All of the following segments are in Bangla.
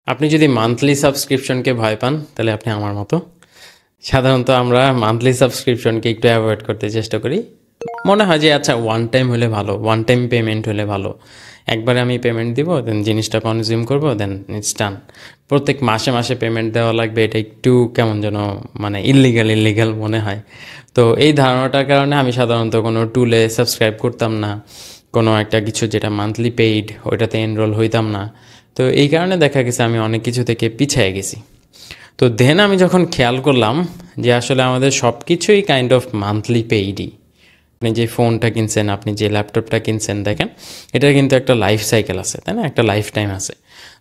আপনি যদি মান্থলি সাবস্ক্রিপশনকে ভয় পান তাহলে আপনি আমার মতো। সাধারণত আমরা মান্থলি সাবস্ক্রিপশনকে একটু অ্যাভয়েড করতে চেষ্টা করি। মনে হয় যে আচ্ছা ওয়ান টাইম হলে ভালো, ওয়ান টাইম পেমেন্ট হলে ভালো, একবারে আমি পেমেন্ট দিব, দেন জিনিসটা কনজিউম করবো, দেন ইটস ডান। প্রত্যেক মাসে মাসে পেমেন্ট দেওয়া লাগবে, এটা একটু কেমন যেন মানে ইল্লিগাল মনে হয়। তো এই ধারণাটার কারণে আমি সাধারণত কোনো টুলে সাবস্ক্রাইব করতাম না, কোনো একটা কিছু যেটা মান্থলি পেইড ওইটাতে এনরোল হইতাম না। তো এই কারণে দেখা গেছে আমি অনেক কিছু থেকে পিছিয়ে গেছি। তো দেন আমি যখন খেয়াল করলাম যে আসলে আমাদের সব কিছুই কাইন্ড অফ মান্থলি পেইডই। আপনি যে ফোনটা কিনছেন, আপনি যে ল্যাপটপটা কিনছেন, দেখেন এটার কিন্তু একটা লাইফ সাইকেল আছে, তাই না? একটা লাইফ টাইম আছে।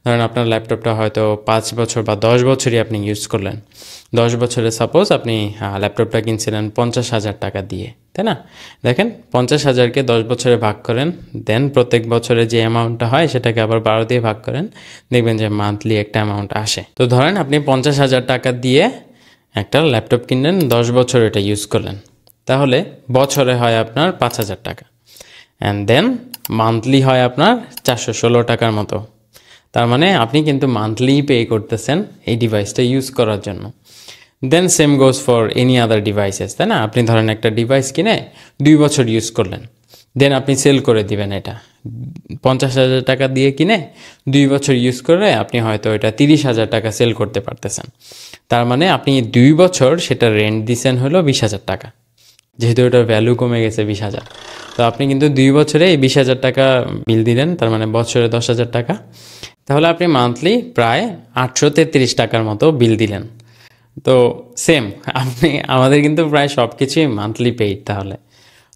ধরেন আপনার ল্যাপটপটা হয়তো 5 বছর বা 10 বছরই আপনি ইউজ করলেন। 10 বছরে সাপোজ আপনি ল্যাপটপটা কিনছিলেন 50,000 টাকা দিয়ে, তাই না? দেখেন 50,000কে 10 বছরে ভাগ করেন, দেন প্রত্যেক বছরে যে অ্যামাউন্টটা হয় সেটাকে আবার 12 দিয়ে ভাগ করেন, দেখবেন যে মান্থলি একটা অ্যামাউন্ট আসে। তো ধরেন আপনি 50,000 টাকা দিয়ে একটা ল্যাপটপ কিনলেন, 10 বছর এটা ইউজ করলেন, তাহলে বছরে হয় আপনার 5,000 টাকা, অ্যান্ড দেন মান্থলি হয় আপনার 416 টাকার মতো। তার মানে আপনি কিন্তু মান্থলি পে করতেছেন এই ডিভাইসটা ইউজ করার জন্য। Then same goes for any other devices, তাই না? আপনি ধরেন একটা ডিভাইস কিনে 2 বছর ইউজ করলেন, দেন আপনি সেল করে দিবেন। এটা 50,000 টাকা দিয়ে কিনে 2 বছর ইউজ করে আপনি হয়তো এটা 30,000 টাকা সেল করতে পারতেছেন। তার মানে আপনি 2 বছর সেটা রেন্ট দিচ্ছেন হলো 20,000 টাকা, যেহেতু ওটার ভ্যালু কমে গেছে 20,000। তো আপনি কিন্তু 2 বছরে এই 20,000 টাকা বিল দিলেন, তার মানে বছরে 10,000 টাকা। তাহলে আপনি মান্থলি প্রায় 833 টাকার মতো বিল দিলেন। তো সেম, আমাদের কিন্তু প্রায় সব কিছুই মান্থলি পেইড। তাহলে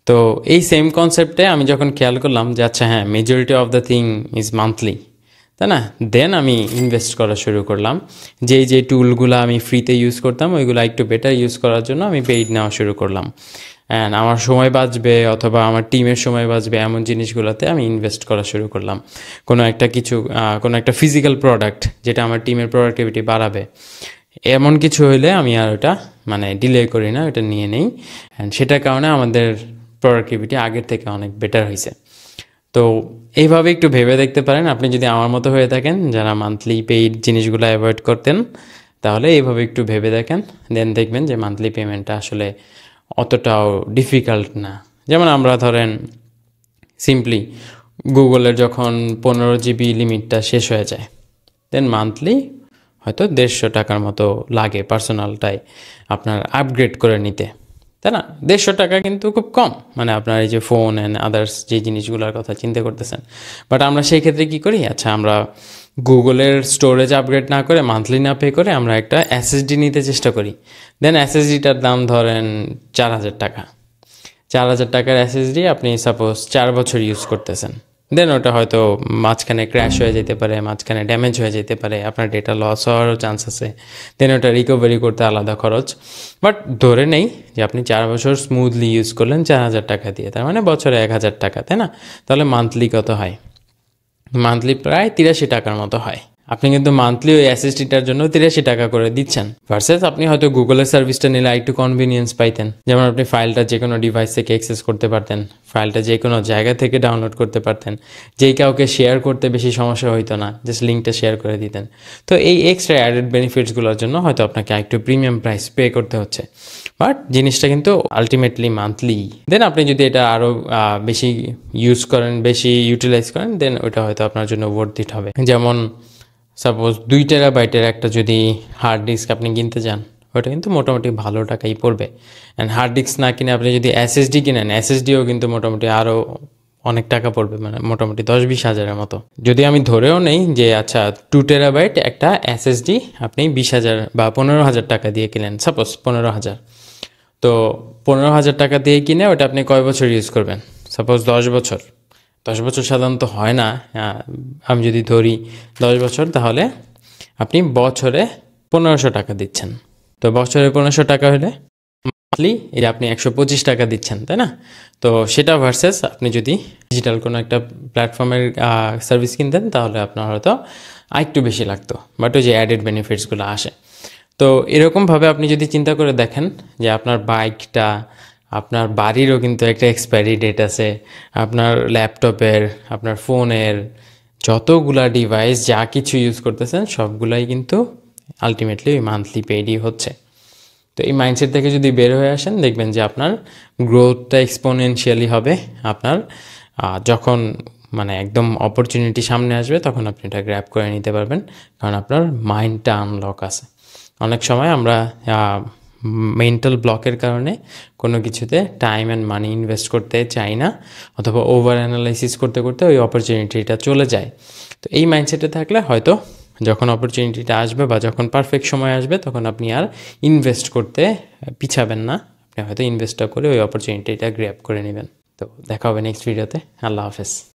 তো এই সেম কনসেপ্টে আমি যখন খেয়াল করলাম যে আচ্ছা হ্যাঁ, majority of the thing is monthly, তাই না? দেন আমি ইনভেস্ট করা শুরু করলাম। যে টুলগুলো আমি ফ্রিতে ইউজ করতাম ওইগুলো একটু বেটার ইউজ করার জন্য আমি পেইড নেওয়া শুরু করলাম। অ্যান্ড আমার সময় বাঁচবে অথবা আমার টিমের সময় বাঁচবে এমন জিনিসগুলোতে আমি ইনভেস্ট করা শুরু করলাম। কোনো একটা ফিজিক্যাল প্রোডাক্ট যেটা আমার টিমের প্রোডাক্টিভিটি বাড়াবে, এমন কিছু হইলে আমি আর ওটা মানে ডিলে করি না, ওটা নিয়ে নেই। অ্যান্ড সেটার কারণে আমাদের প্রোডাক্টিভিটি আগের থেকে অনেক বেটার হয়েছে। তো এইভাবে একটু ভেবে দেখতে পারেন, আপনি যদি আমার মতো হয়ে থাকেন যারা মান্থলি পেইড জিনিসগুলো অ্যাভয়েড করতেন, তাহলে এইভাবে একটু ভেবে দেখেন, দেন দেখবেন যে মান্থলি পেমেন্টটা আসলে অতটাও ডিফিকাল্ট না। যেমন আমরা ধরেন সিম্পলি গুগলের যখন 15 GB লিমিটটা শেষ হয়ে যায়, দেন মান্থলি হয়তো 150 টাকার মতো লাগে পার্সোনালটাই আপনার আপগ্রেড করে নিতে, তাই না? 150 টাকা কিন্তু খুব কম, মানে আপনার এই যে ফোন অ্যান্ড আদার্স যে জিনিসগুলোর কথা চিন্তা করতেছেন। বাট আমরা সেই ক্ষেত্রে কী করি, আচ্ছা আমরা গুগলের স্টোরেজ আপগ্রেড না করে, মান্থলি না পে করে আমরা একটা এসএসডি নিতে চেষ্টা করি। দেন এসএসডিটার দাম ধরেন 4,000 টাকা। 4,000 টাকার এসএসডি আপনি সাপোজ 4 বছর ইউজ করতেছেন, দেন ওটা হয়তো মাঝখানে ক্র্যাশ হয়ে যেতে পারে, মাঝখানে ড্যামেজ হয়ে যেতে পারে, আপনার ডেটা লস হওয়ারও চান্স আছে, দেন ওটা রিকভারি করতে আলাদা খরচ। বাট ধরে নেই যে আপনি 4 বছর স্মুথলি ইউজ করলেন 4,000 টাকা দিয়ে, তার মানে বছরে 1,000 টাকা, তাই না? তাহলে মান্থলি কত হয়? মান্থলি প্রায় 83 টাকার মতো হয়। আপনি কিন্তু মান্থলি ওই এসএসডিটার জন্য 83 টাকা করে দিচ্ছেন, ভার্সেস আপনি হয়তো গুগলের সার্ভিসটা নিলে একটু কনভিনিয়েন্স পাইতেন। যেমন আপনি ফাইলটা যে কোনো ডিভাইস থেকে অ্যাক্সেস করতে পারতেন, ফাইলটা যে কোনো জায়গা থেকে ডাউনলোড করতে পারতেন, যেই কাউকে শেয়ার করতে বেশি সমস্যা হইতো না, জাস্ট লিঙ্কটা শেয়ার করে দিতেন। তো এই এক্সট্রা অ্যাডেড বেনিফিটসগুলোর জন্য হয়তো আপনাকে একটু প্রিমিয়াম প্রাইস পে করতে হচ্ছে, বাট জিনিসটা কিন্তু আলটিমেটলি মান্থলি। দেন আপনি যদি এটা আরও বেশি ইউজ করেন, বেশি ইউটিলাইজ করেন, দেন ওইটা হয়তো আপনার জন্য ওয়ার্থ ইট হবে। যেমন সাপোজ 2 টেরাবাইটের একটা যদি হার্ড ডিস্ক আপনি কিনতে যান, ওটা কিন্তু মোটামুটি ভালো টাকাই পড়বে। অ্যান্ড হার্ড ডিস্ক না কিনে আপনি যদি এসএসডি কিনেন, এসএসডিও কিন্তু মোটামুটি আরও অনেক টাকা পড়বে, মানে মোটামুটি 10-20 হাজারের মতো। যদি আমি ধরেও নেই যে আচ্ছা 2 টেরাবাইট একটা এসএসডি আপনি 20,000 বা 15,000 টাকা দিয়ে কিনেন, সাপোজ 15,000। তো 15,000 টাকা দিয়ে কিনে ওটা আপনি কয় বছর ইউজ করবেন? সাপোজ 10 বছর। 10 বছর সাধারণত হয় না, আমি যদি ধরি 10 বছর, তাহলে আপনি বছরে 1,500 টাকা দিচ্ছেন। তো বছরে 1,500 টাকা হলে মান্থলি এই আপনি 125 টাকা দিচ্ছেন, তাই না? তো সেটা ভার্সেস আপনি যদি ডিজিটাল কোনো একটা প্ল্যাটফর্মের সার্ভিস কিনতেন, তাহলে আপনার হয়তো আরেকটু বেশি লাগতো, বাট ওই যে অ্যাডেড বেনিফিটসগুলো আসে। তো এরকমভাবে আপনি যদি চিন্তা করে দেখেন যে আপনার বাইকটা, আপনার বাড়িরও কিন্তু একটা এক্সপায়ারি ডেট আছে, আপনার ল্যাপটপের, আপনার ফোনের, যতগুলা ডিভাইস যা কিছু ইউজ করতেছেন সবগুলাই কিন্তু আলটিমেটলি ওই মান্থলি পেইডই হচ্ছে। তো এই মাইন্ডসেট থেকে যদি বের হয়ে আসেন দেখবেন যে আপনার গ্রোথটা এক্সপোনেনশিয়ালি হবে। আপনার যখন মানে একদম অপরচুনিটি সামনে আসবে তখন আপনি এটা গ্র্যাব করে নিতে পারবেন, কারণ আপনার মাইন্ডটা আনলক আছে। অনেক সময় আমরা মেন্টাল ব্লকের কারণে কোনো কিছুতে টাইম অ্যান্ড মানি ইনভেস্ট করতে চাই না, অথবা ওভার অ্যানালাইসিস করতে করতে ওই অপরচুনিটিটা চলে যায়। তো এই মাইন্ডসেটে থাকলে হয়তো যখন অপরচুনিটিটা আসবে বা যখন পারফেক্ট সময় আসবে তখন আপনি আর ইনভেস্ট করতে পিছাবেন না, আপনি হয়তো ইনভেস্টটা করে ওই অপরচুনিটিটা গ্র্যাব করে নেবেন। তো দেখা হবে নেক্সট ভিডিওতে। আল্লাহ হাফেজ।